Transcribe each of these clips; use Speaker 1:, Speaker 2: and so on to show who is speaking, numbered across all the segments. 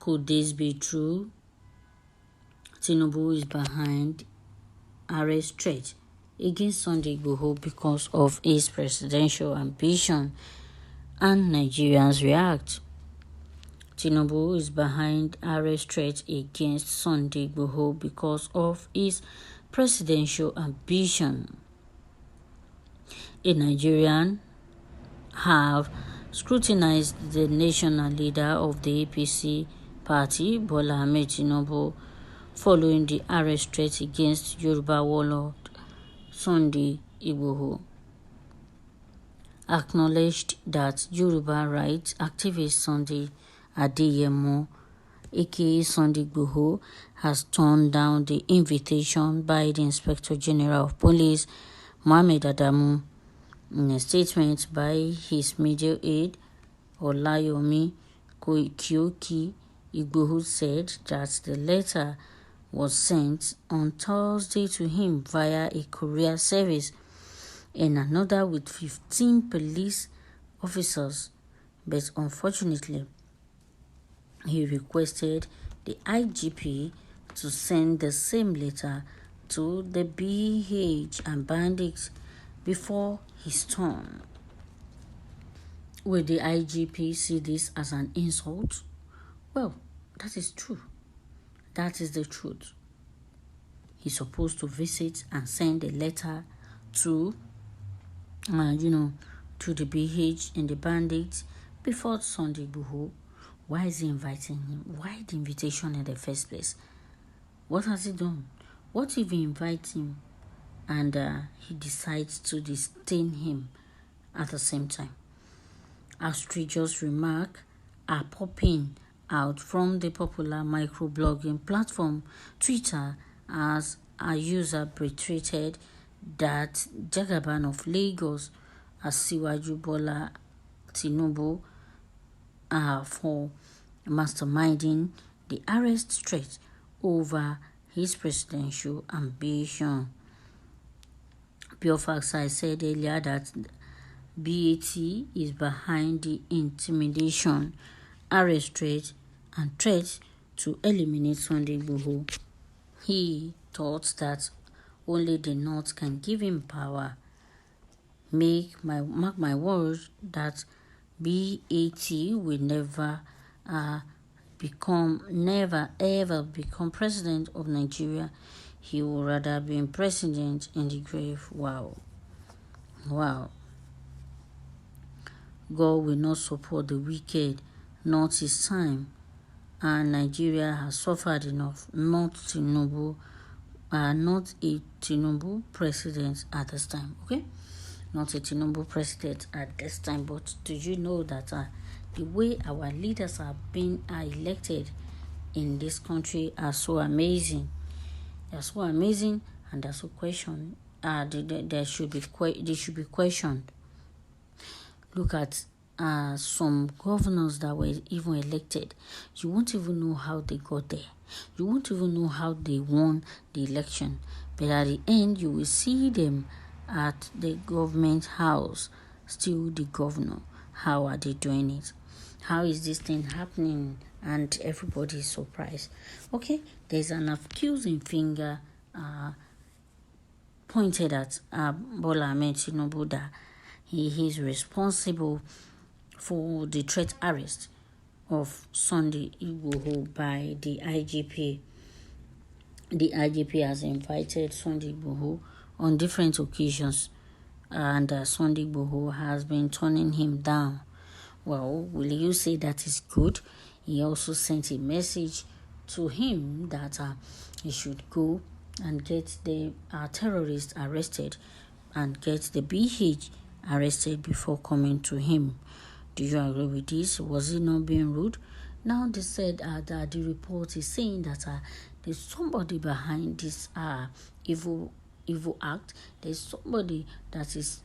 Speaker 1: Could this be true? Tinubu is behind arrest threat against Sunday Igboho because of his presidential ambition, and Nigerians react. Tinubu is behind arrest threat against Sunday Igboho because of his presidential ambition. A Nigerian have scrutinized the national leader of the APC party, Bola Ahmed Tinubu, following the arrest threat against Yoruba warlord Sunday Igboho. Acknowledged that Yoruba rights activist Sunday Adeyemo, aka Sunday Igboho, has turned down the invitation by the Inspector General of Police, Mohammed Adamu. In a statement by his media aide, Olayomi Kioki, Igboho said that the letter was sent on Thursday to him via a courier service and another with 15 police officers, but unfortunately, he requested the IGP to send the same letter to the BH and bandits before his turn. Will the IGP see this as an insult? Well, that is true. That is the truth. He's supposed to visit and send a letter to, to the BH and the bandits before Sunday Igboho. Why is he inviting him? Why the invitation in the first place? What has he done? What if he invites him and he decides to disdain him at the same time? Outrageous remarks are popping out from the popular microblogging platform Twitter as a user retweeted that Jagaban of Lagos, Asiwaju Bola Tinubu, for masterminding the arrest threat over his presidential ambition. Pure facts, I said earlier that BAT is behind the intimidation, arrest threat, and threat to eliminate Sunday Igboho. He thought that only the North can give him power. Mark my words that BAT will never ever become president of Nigeria. He would rather be president in the grave. Wow. God will not support the wicked, not his time. And Nigeria has suffered enough. Not a Tinubu president at this time. Okay? Not a Tinubu president at this time. But do you know that the way our leaders are being elected in this country are so amazing? They're so amazing, and they're so questioned. They should be questioned. Look at some governors that were even elected. You won't even know how they got there. You won't even know how they won the election. But at the end, you will see them at the government house, still the governor. How are they doing it? How is this thing happening? And everybody is surprised. Okay, there's an accusing finger pointed at Bola Ahmed Tinubu that he is responsible for the threat arrest of Sunday Igboho by the IGP. The IGP has invited Sunday Igboho on different occasions, and Sunday Igboho has been turning him down. Well, will you say that is good? He also sent a message to him that he should go and get the terrorists arrested and get the BH arrested before coming to him. Do you agree with this? Was he not being rude? Now they said that the report is saying that there's somebody behind this evil act. There's somebody that is,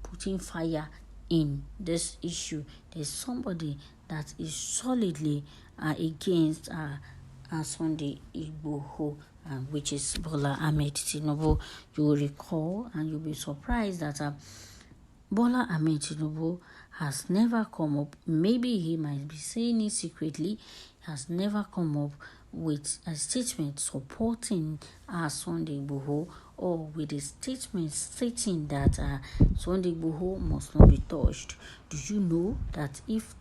Speaker 1: putting fire in this issue. There's somebody that is solidly against Sunday Igboho, which is Bola Ahmed Tinubu. You will recall and you'll be surprised that Bola Ahmed Tinubu has never come up. Maybe he might be saying it secretly. Has never come up with a statement supporting Sunday Igboho, or with a statement stating that Sunday Igboho must not be touched. Do you know that if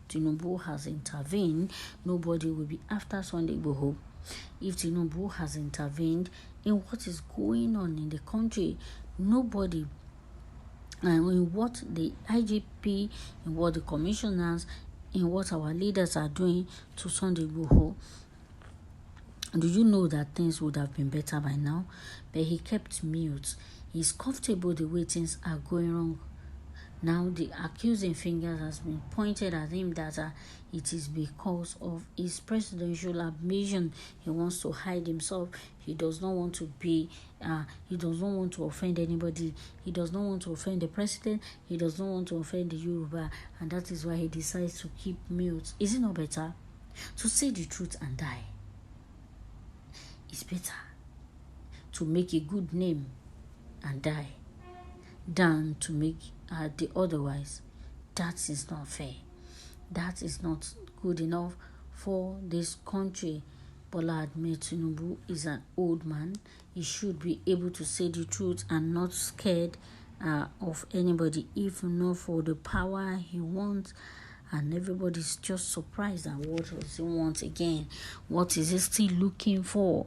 Speaker 1: Tinubu has intervened, nobody will be after Sunday Igboho? If Tinubu has intervened in what is going on in the country, nobody, and in what the IGP, in what the commissioners, in what our leaders are doing to Sunday Igboho, do you know that things would have been better by now? But he kept mute. He's comfortable the way things are going wrong. Now the accusing fingers has been pointed at him that it is because of his presidential ambition. He wants to hide himself. He does not want to be, he does not want to offend anybody. He does not want to offend the president. He does not want to offend the Yoruba. And that is why he decides to keep mute. Is it not better to say the truth and die? It's better to make a good name and die than to make the otherwise. That is not fair. That is not good enough for this country. Bola Ahmed Tinubu is an old man. He should be able to say the truth and not scared of anybody, if not for the power he wants. And everybody's just surprised at what does he want again. What is he still looking for?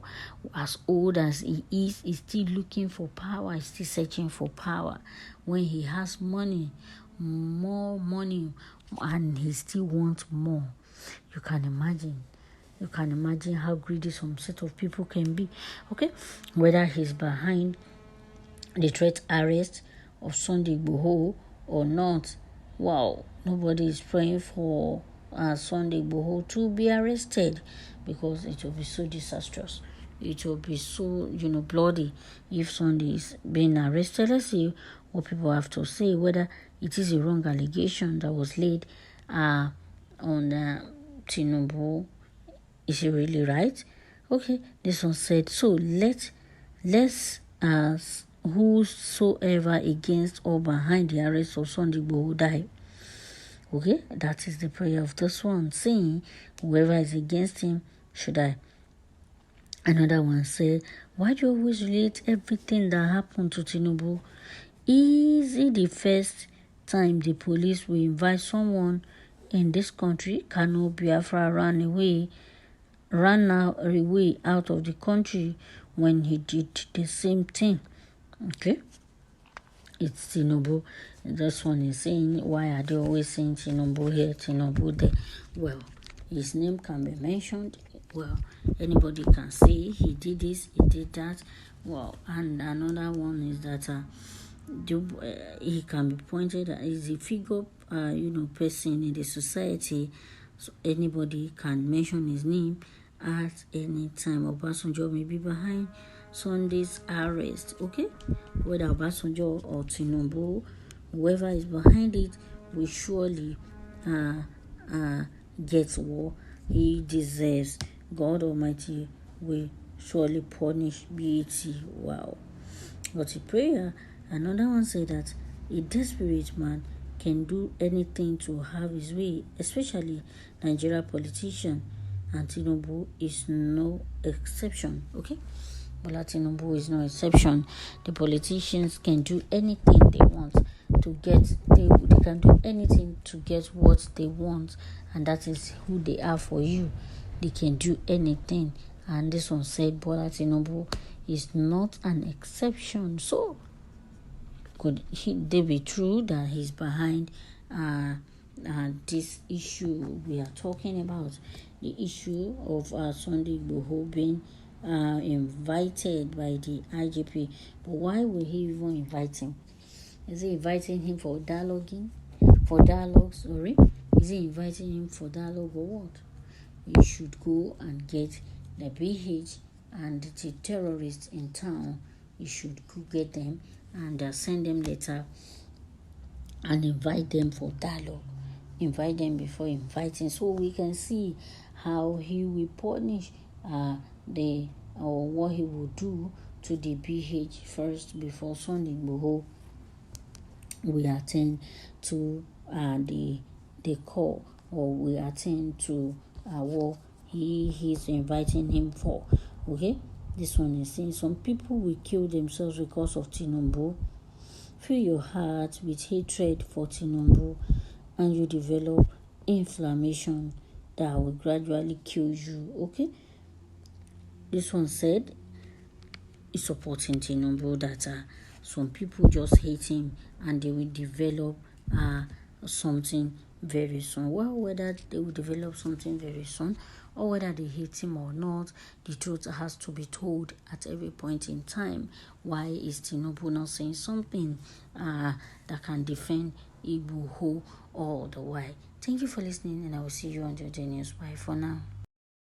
Speaker 1: As old as he is, he's still looking for power. He's still searching for power. When he has money, more money, and he still wants more. You can imagine. You can imagine how greedy some set of people can be. Okay? Whether he's behind the threat arrest of Sunday Igboho or not. Wow, nobody is praying for Sunday Igboho to be arrested, because it will be so disastrous. It will be so, bloody if Sunday is being arrested. Let's see what people have to say, whether it is a wrong allegation that was laid on Tinubu. Is it really right? Okay, this one said, so let's whosoever against or behind the arrest of Sunday Igboho die. Okay, that is the prayer of this one, saying whoever is against him should die. Another one said, why do you always relate everything that happened to Tinubu? Is it the first time the police will invite someone in this country? Kanu Biafra ran away out of the country when he did the same thing. Okay, it's Tinubu. This one is saying, why are they always saying Tinubu here, Tinubu there? Well, his name can be mentioned. Well, anybody can say he did this, he did that. Well, and another one is that he can be pointed at as a figure, person in the society. So anybody can mention his name at any time. Obasanjo may be behind Sunday's arrest. Okay, whether Obasanjo or Tinubu, whoever is behind it will surely get what he deserves. God Almighty will surely punish BET. Wow. But a prayer, another one said that a desperate man can do anything to have his way, especially Nigeria politician, and Tinubu is no exception. Okay, Bola Tinubu is no exception. The politicians can do anything they want to get. They can do anything to get what they want, and that is who they are for you. They can do anything, and this one said Bola Tinubu is not an exception. So could they be true that he's behind this issue we are talking about, the issue of Sunday Igboho being invited by the IGP? But why will he even invite him? Is he inviting him for dialogue? Is he inviting him for dialogue or what? You should go and get the BH and the terrorists in town. You should go get them and send them letter and invite them for dialogue. Invite them before inviting, so we can see how he will punish what he will do to the BH first before Sunday Igboho we attend to they call or we attend to what he's inviting him for. Okay, this one is saying some people will kill themselves because of Tinubu. Fill your heart with hatred for Tinubu and you develop inflammation that will gradually kill you. Okay, this one said is supporting Tinubu that some people just hate him and they will develop something very soon. Well, whether they will develop something very soon or whether they hate him or not, the truth has to be told at every point in time. Why is Tinubu not saying something that can defend Igboho all the while? Thank you for listening, and I will see you on the news. Bye for now.